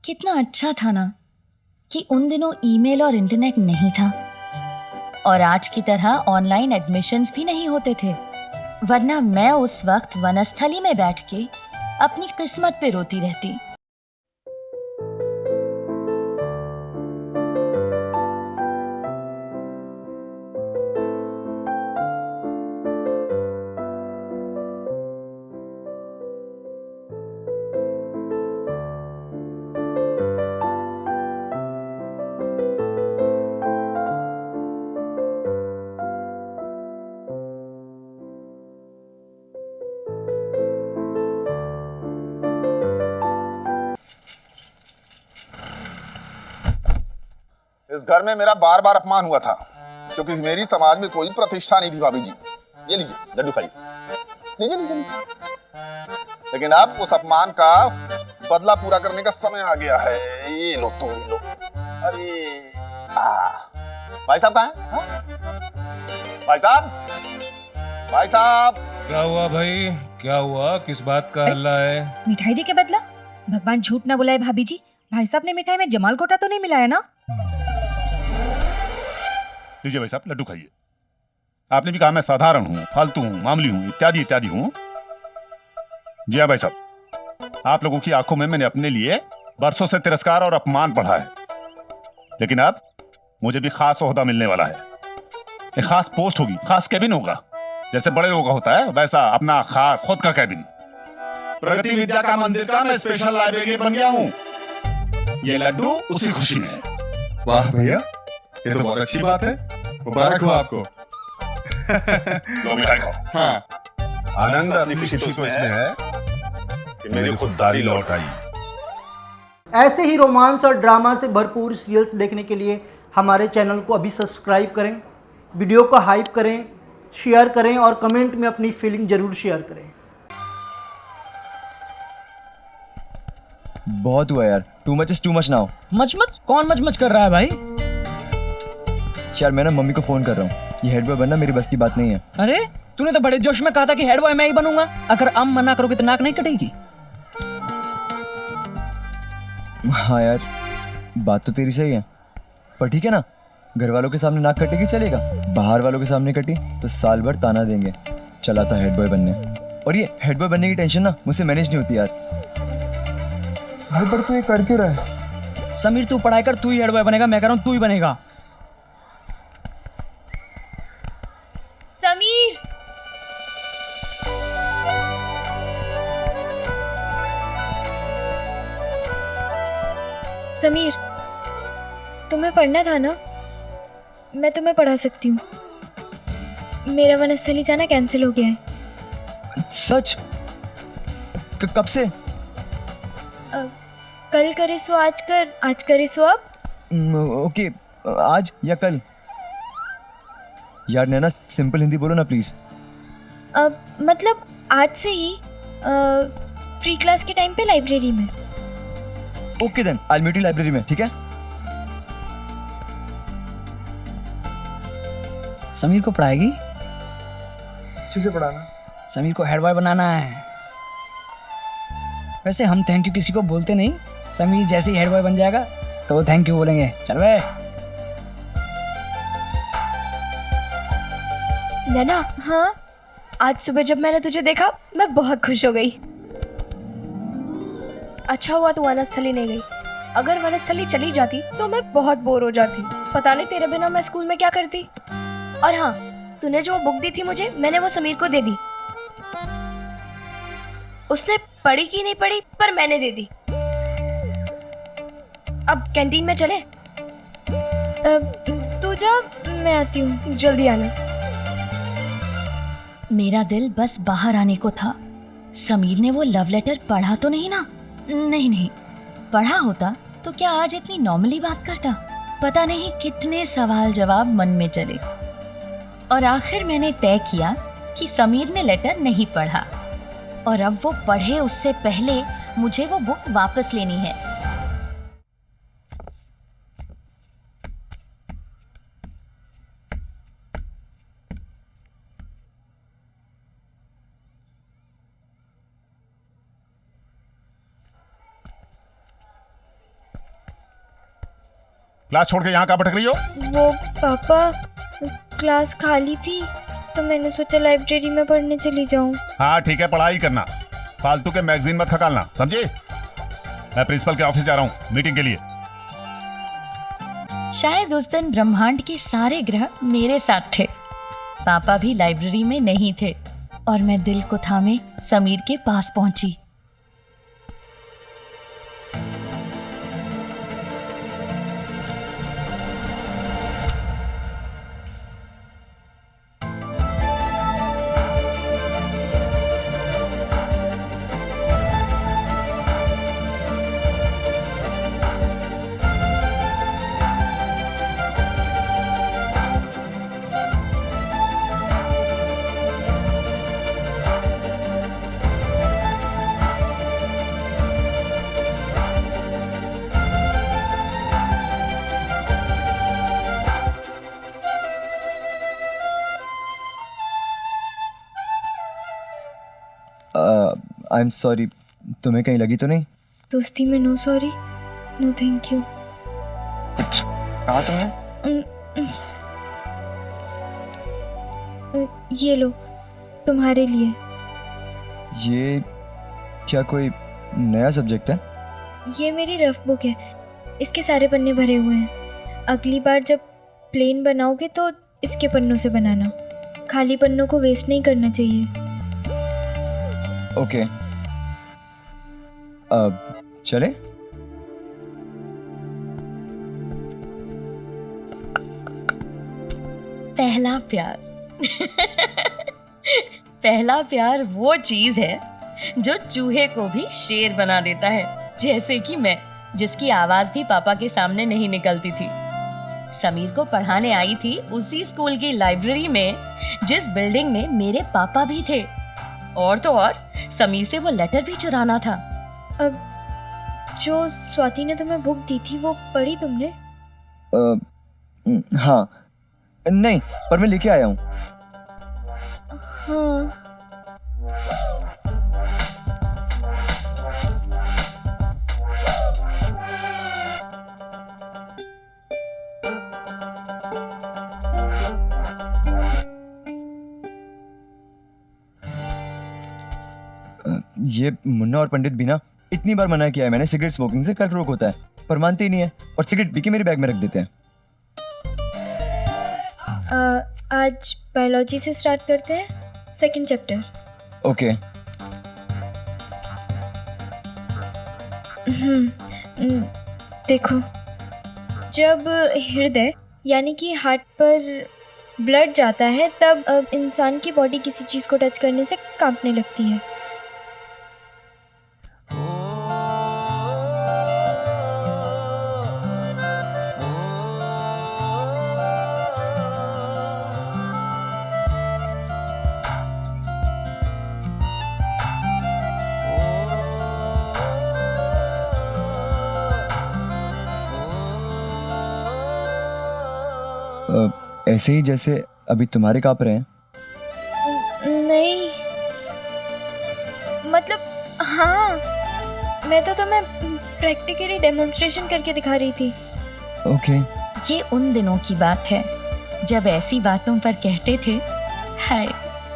कितना अच्छा था ना कि उन दिनों ईमेल और इंटरनेट नहीं था और आज की तरह ऑनलाइन एडमिशन्स भी नहीं होते थे, वरना मैं उस वक्त वनस्थली में बैठ के अपनी किस्मत पे रोती रहती। इस घर में मेरा बार बार अपमान हुआ था क्योंकि मेरी समाज में कोई प्रतिष्ठा नहीं थी। भाभी जी, ये लीजिए लड्डू खाइए, लीजिए लीजिए लीजिए। लेकिन अब उस अपमान का बदला पूरा करने का समय आ गया है। ये लो तो लो। अरे भाई साहब कहाँ हैं? हाँ? भाई साहब, भाई साहब। क्या हुआ भाई, क्या हुआ? किस बात का हल्ला है? मिठाई दे के बदला? भगवान झूठ ना बुलाए भाभी जी, भाई साहब ने मिठाई में जमाल घोटा तो नहीं मिलाया ना? लीजिए भाई साहब लड्डू खाइए। आपने भी कहा मैं साधारण हूँ, फालतू हूँ, मामूली हूँ, इत्यादि इत्यादि हूँ। जी हाँ भाई साहब, आप लोगों की आंखों में मैंने अपने लिए बरसों से तिरस्कार और अपमान पढ़ा है, लेकिन अब मुझे भी खास ओहदा मिलने वाला है। एक खास पोस्ट होगी, खास कैबिन होगा। जैसे बड़े लोगों का होता है वैसा अपना खास खुद का कैबिन। प्रगति विद्या का मंदिर का मैं स्पेशल लाइब्रेरी बन गया हूँ। ये लड्डू उसी खुशी में है। वाह भैया, ये तो बहुत अच्छी बात है। मुबारक हो आपको। लो मिठाई खाओ। हाँ, आनंद असली खुशी तो इसमें है कि मेरी खुददारी लौट आई। ऐसे ही रोमांस और ड्रामा से भरपूर सीरियल्स देखने के लिए हमारे चैनल को अभी सब्सक्राइब करें, वीडियो को हाइप करें, शेयर करें और कमेंट में अपनी फीलिंग जरूर शेयर करें। बहुत हुआ यार, too much is too much now. Much much? कौन मच मच कर रहा है भाई? यार मैं ना मम्मी को फोन कर रहा हूँ, ये हेड बॉय बनना मेरी बस की बात नहीं है। अरे तूने तो बड़े जोश में कहा था कि हेड बॉय मैं ही बनूंगा। अगर अम मना करोगे तो नाक नहीं कटेगी। हाँ यार, बात तो तेरी सही है, पर ठीक है ना, घर वालों के सामने नाक कटेगी चलेगा, बाहर वालों के सामने कटी तो साल भर ताना देंगे। चला था हेड बॉय बनने, और ये हेड बॉय बनने की टेंशन ना मुझसे मैनेज नहीं होती यार। भाई पर तू ये कर क्यों रहा है? समीर तू पढ़ाई कर, तू ही हेड बॉय बनेगा। मैं कह रहा हूँ तू ही बनेगा। समीर, समीर, तुम्हें पढ़ना था ना? मैं तुम्हें पढ़ा सकती हूँ। मेरा वनस्थली जाना कैंसिल हो गया है। सच? कब से? कल करे सो आज कर, आज करे सो अब। ओके, आज या कल? यार नैना सिंपल हिंदी बोलो ना प्लीज। मतलब आज से ही फ्री क्लास के टाइम पे लाइब्रेरी में। Okay then I will meet you library में, ठीक है? समीर को पढ़ाएगी? अच्छे से पढ़ाना। समीर को हेड बॉय बनाना है। वैसे हम थैंक यू किसी को बोलते नहीं। समीर जैसे ही हेड बॉय बन जाएगा तो वो थैंक यू बोलेंगे। चल बे। नैना, हाँ, आज सुबह जब मैंने तुझे देखा मैं बहुत खुश हो गई। अच्छा हुआ तू वनस्थली नहीं गई। अगर वनस्थली चली जाती तो मैं बहुत बोर हो जाती। पता नहीं तेरे बिना मैं स्कूल में क्या करती। और हाँ, तूने जो वो बुक दी थी मुझे, मैंने वो समीर को दे दी। उसने पढ़ी कि नहीं पढ़ी, पर मैंने दे दी। अब कैंटीन में चले? तू जा, मैं आती हूँ। जल्दी आना। मेरा दिल बस बाहर आने को था। समीर ने वो लव लेटर पढ़ा तो नहीं ना? नहीं नहीं, पढ़ा होता तो क्या आज इतनी नॉर्मली बात करता? पता नहीं कितने सवाल जवाब मन में चले, और आखिर मैंने तय किया कि समीर ने लेटर नहीं पढ़ा, और अब वो पढ़े उससे पहले मुझे वो बुक वापस लेनी है। क्लास छोड़ के यहाँ कहाँ भटक रही हो? वो पापा, क्लास खाली थी तो मैंने सोचा लाइब्रेरी में पढ़ने चली जाऊं। हाँ ठीक है, पढ़ाई करना, फालतू के मैगजीन मत खकालना, समझे? मैं प्रिंसिपल के ऑफिस जा रहा हूँ मीटिंग के लिए। शायद उस दिन ब्रह्मांड के सारे ग्रह मेरे साथ थे। पापा भी लाइब्रेरी में नहीं थे और मैं दिल को थामे समीर के पास पहुंची। आई एम सॉरी, तुम्हें कहीं लगी तो नहीं? दोस्ती में no sorry, no thank you. कहा तुम्हें? ये लो, तुम्हारे लिए। ये क्या कोई नया सब्जेक्ट है? ये मेरी रफ बुक है, इसके सारे पन्ने भरे हुए हैं। अगली बार जब प्लेन बनाओगे तो इसके पन्नों से बनाना, खाली पन्नों को वेस्ट नहीं करना चाहिए। ओके, अब चले? पहला प्यार पहला प्यार वो चीज है जो चूहे को भी शेर बना देता है, जैसे कि मैं, जिसकी आवाज भी पापा के सामने नहीं निकलती थी। समीर को पढ़ाने आई थी उसी स्कूल की लाइब्रेरी में जिस बिल्डिंग में मेरे पापा भी थे, और तो और समीर से वो लेटर भी चुराना था। अब जो स्वाति ने तुम्हें बुक दी थी वो पढ़ी तुमने? हाँ, नहीं, पर मैं लेके आया हूँ। हाँ। ये मुन्ना और पंडित भी ना इतनी बार मना किया है मैंने, सिगरेट स्मोकिंग से कर्क रोग होता है, पर मानते ही नहीं है और सिगरेट पी के मेरे बैग में रख देते हैं। आज बायोलॉजी से स्टार्ट करते हैं, सेकंड चैप्टर। ओके। देखो, जब हृदय यानी कि हार्ट पर ब्लड जाता है तब इंसान की बॉडी किसी चीज़ को टच करने से कांपने लगती है। ऐसे ही जैसे अभी तुम्हारे कांप रहे हैं? नहीं, मतलब हाँ, मैं तो तुम्हें प्रैक्टिकली डेमोन्स्ट्रेशन करके दिखा रही थी। ओके। ये उन दिनों की बात है जब ऐसी बातों पर कहते थे, हाय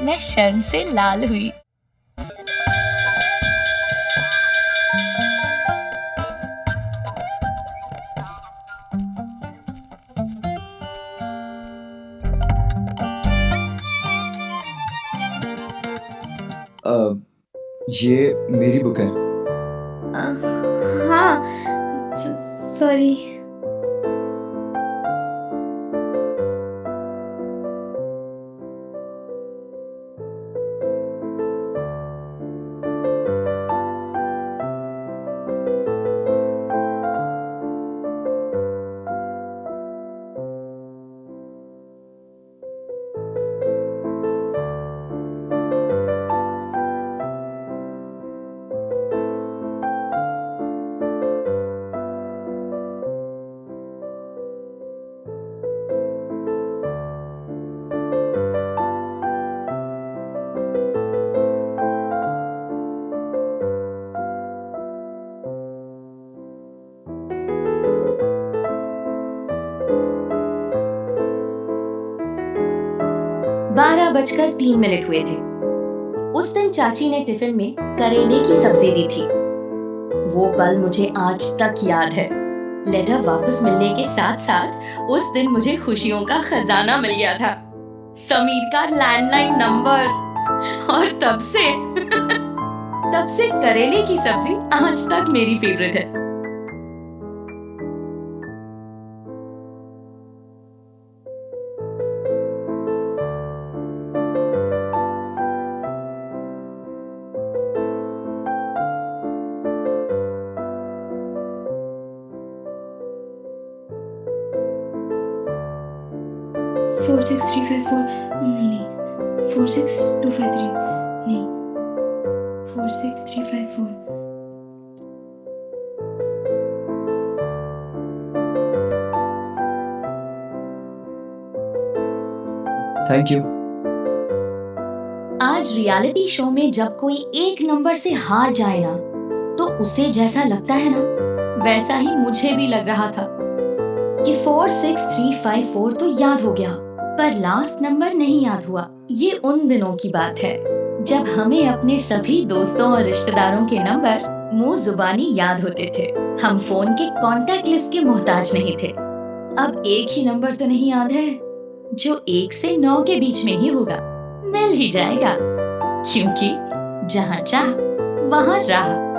मैं शर्म से लाल हुई। ये मेरी बुक है। हाँ, सॉरी। 9:03 हुए थे। उस दिन चाची ने टिफिन में करेले की सब्जी दी थी। वो पल मुझे आज तक याद है। लेटर वापस मिलने के साथ साथ उस दिन मुझे खुशियों का खजाना मिल गया था, समीर का लैंडलाइन नंबर, और तब से करेले की सब्जी आज तक मेरी फेवरेट है। Four six three five four नहीं 46253 नहीं 46354 थैंक यू। आज रियलिटी शो में जब कोई एक नंबर से हार जाए ना, तो उसे जैसा लगता है ना, वैसा ही मुझे भी लग रहा था कि 46354 तो याद हो गया, पर लास्ट नंबर नहीं याद हुआ। ये उन दिनों की बात है जब हमें अपने सभी दोस्तों और रिश्तेदारों के नंबर मुंह जुबानी याद होते थे। हम फोन के कांटेक्ट लिस्ट के मोहताज नहीं थे। अब एक ही नंबर तो नहीं याद है जो 1 से 9 के बीच में ही होगा। मिल ही जाएगा, क्योंकि जहाँ चाह वहाँ राह।